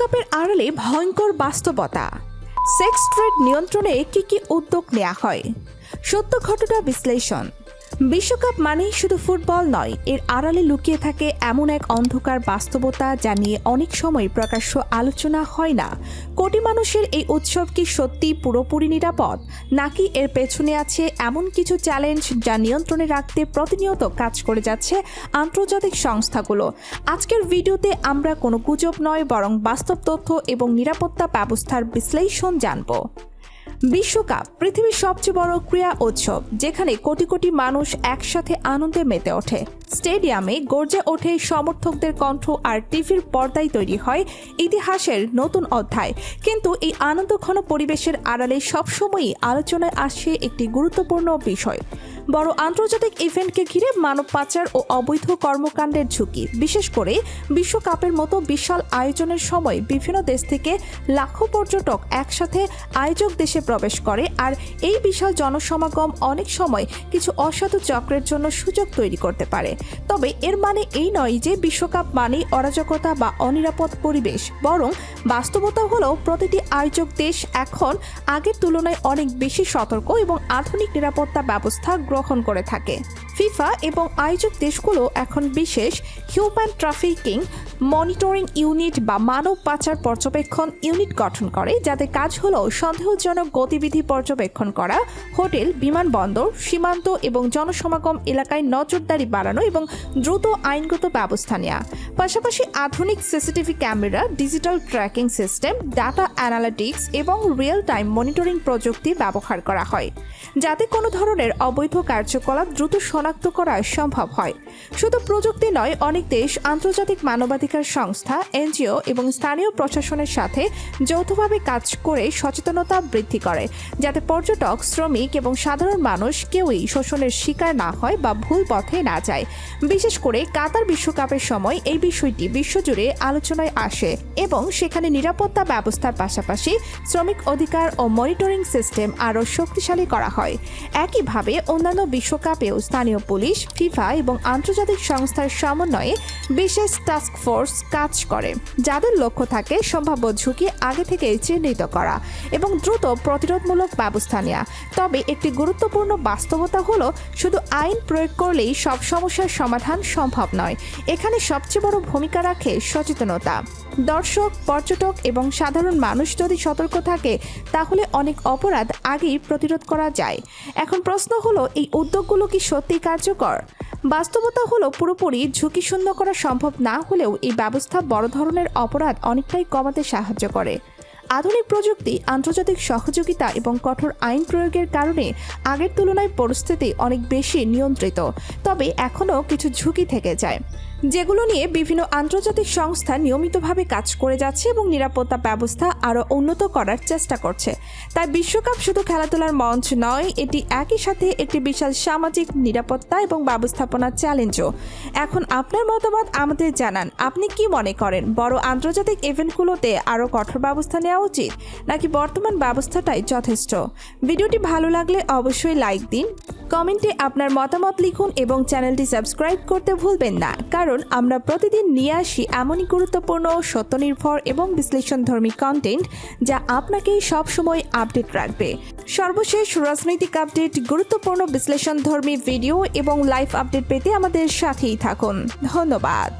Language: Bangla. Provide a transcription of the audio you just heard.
বিশ্বকাপের আড়ালে ভয়ঙ্কর বাস্তবতা। সেক্স ট্রেড নিয়ন্ত্রণে কি উদ্যোগ নেওয়া হয়? সত্য ঘটনা বিশ্লেষণ। বিশ্বকাপ মানেই শুধু ফুটবল নয়, এর আড়ালে লুকিয়ে থাকে এমন এক অন্ধকার বাস্তবতা যা নিয়ে অনেক সময় প্রকাশ্য আলোচনা হয় না। কোটি মানুষের এই উৎসব কি সত্যি পুরোপুরি নিরাপদ, নাকি এর পেছনে আছে এমন কিছু চ্যালেঞ্জ যা নিয়ন্ত্রণে রাখতে প্রতিনিয়ত কাজ করে যাচ্ছে আন্তর্জাতিক সংস্থাগুলো? আজকের ভিডিওতে আমরা কোনো গুজব নয়, বরং বাস্তব তথ্য এবং নিরাপত্তা ব্যবস্থার বিশ্লেষণ জানব। বিশ্বকাপ পৃথিবীর সবচেয়ে বড় ক্রীড়া উৎসব, যেখানে কোটি কোটি মানুষ একসাথে আনন্দে মেতে ওঠে। স্টেডিয়ামে গর্জে ওঠে সমর্থকদের কণ্ঠ, আর টিভির পর্দায় তৈরি হয় ইতিহাসের নতুন অধ্যায়। কিন্তু এই আনন্দঘন পরিবেশের আড়ালে সবসময়ই আলোচনায় আসে একটি গুরুত্বপূর্ণ বিষয়: বড় আন্তর্জাতিক ইভেন্টকে ঘিরে মানব পাচার ও অবৈধ কর্মকাণ্ডের ঝুঁকি। বিশেষ করে বিশ্বকাপের মতো বিশাল আয়োজনের সময় বিভিন্ন দেশ থেকে লাখো পর্যটক একসাথে আয়োজক দেশে প্রবেশ করে, আর এই বিশাল জনসমাগম অনেক সময় কিছু অসাধু চক্রের জন্য সুযোগ তৈরি করতে পারে। তবে এর মানে এই নয় যে বিশ্বকাপ মানেই অরাজকতা বা অনিরাপদ পরিবেশ, বরং বাস্তবতা হলো প্রতিটি আয়োজক দেশ এখন আগের তুলনায় অনেক বেশি সতর্ক এবং আধুনিক নিরাপত্তা ব্যবস্থা গ্রহণ করে থাকে। ফিফা এবং আয়োজক দেশগুলো এখন বিশেষ হিউম্যান ট্রাফিকিং মনিটরিং ইউনিট বা মানব পাচার পর্যবেক্ষণ ইউনিট গঠন করে, যাদের কাজ হলো সন্দেহজনক গতিবিধি পর্যবেক্ষণ করা, হোটেল, বিমানবন্দর, সীমান্ত এবং জনসমাগম এলাকায় নজরদারি বাড়ানো এবং দ্রুত আইনগত ব্যবস্থা নেওয়া। পাশাপাশি আধুনিক CCTV camera, digital tracking system, data analytics এবং রিয়েল টাইম মনিটরিং প্রযুক্তি ব্যবহার করা হয়, যাতে কোনো ধরনের অবৈধ কার্যকলাপ দ্রুত শনাক্ত করা সম্ভব হয়। শুধু প্রযুক্তি নয়, অনেক দেশ আন্তর্জাতিক মানবাধিকার সংস্থা, এনজিও এবং স্থানীয় প্রশাসনের সাথে যৌথভাবে কাজ করে সচেতনতা বৃদ্ধি করে, যাতে পর্যটক, শ্রমিক এবং সাধারণ মানুষ কেউই শোষণের শিকার না হয় বা ভুল পথে না যায়। বিশেষ করে কাতার বিশ্বকাপের সময় এই বিষয়টি বিশ্বজুড়ে আলোচনায় আসে এবং সেখানে নিরাপত্তা ব্যবস্থার পাশাপাশি শ্রমিক অধিকার ও মনিটরিং সিস্টেম আরও শক্তিশালী করা হয়। একইভাবে অন্যান্য বিশ্বকাপেও স্থানীয় পুলিশ, ফিফা এবং আন্তর্জাতিক সংস্থার সমন্বয়ে বিশেষ টাস্ক ফোর্স কাজ করে, যাদের লক্ষ্য থাকে সম্ভাব্য ঝুঁকি আগে থেকে চিহ্নিত করা এবং দ্রুত প্রতিরোধমূলক ব্যবস্থা নেওয়া। তবে একটি গুরুত্বপূর্ণ বাস্তবতা হলো, শুধু আইন প্রয়োগ করলেই সব সমস্যার সমাধান সম্ভব নয়। এখানে সবচেয়ে বড় ভূমিকা রাখে সচেতনতা। দর্শক, পর্যটক এবং সাধারণ মানুষ যদি সতর্ক থাকে, তাহলে অনেক অপরাধ আগেই প্রতিরোধ করা যায়। এখন প্রশ্ন হলো, এই উদ্যোগগুলো কি সত্যি কার্যকর? বাস্তবতা হলো, পুরোপুরি ঝুঁকিশূন্য করা সম্ভব না হলেও এই ব্যবস্থা বড় ধরনের অপরাধ অনেকটাই কমাতে সাহায্য করে। আধুনিক প্রযুক্তি, আন্তর্জাতিক সহযোগিতা এবং কঠোর আইন প্রয়োগের কারণে আগের তুলনায় পরিস্থিতি অনেক বেশি নিয়ন্ত্রিত। তবে এখনও কিছু ঝুঁকি থেকে যায়, যেগুলো নিয়ে বিভিন্ন আন্তর্জাতিক সংস্থা নিয়মিতভাবে কাজ করে যাচ্ছে এবং নিরাপত্তা ব্যবস্থা আরও উন্নত করার চেষ্টা করছে। তাই বিশ্বকাপ শুধু খেলাধুলার মঞ্চ নয়, এটি একই সাথে একটি বিশাল সামাজিক, নিরাপত্তা এবং ব্যবস্থাপনার চ্যালেঞ্জও। এখন আপনার মতামত আমাদের জানান। আপনি কি মনে করেন, বড় আন্তর্জাতিক ইভেন্টগুলোতে আরও কঠোর ব্যবস্থা নেওয়া উচিত, নাকি বর্তমান ব্যবস্থাটাই যথেষ্ট? ভিডিওটি ভালো লাগলে অবশ্যই লাইক দিন, কমেন্টে আপনার মতামত লিখুন এবং চ্যানেলটি সাবস্ক্রাইব করতে ভুলবেন না, কারণ আমরা প্রতিদিন নিয়ে আসি এমনই গুরুত্বপূর্ণ, সত্যনির্ভর এবং বিশ্লেষণধর্মী কন্টেন্ট যা আপনাকে সবসময় আপডেট রাখবে। সর্বশেষ রাজনৈতিক আপডেট, গুরুত্বপূর্ণ বিশ্লেষণধর্মী ভিডিও এবং লাইভ আপডেট পেতে আমাদের সাথেই থাকুন। ধন্যবাদ।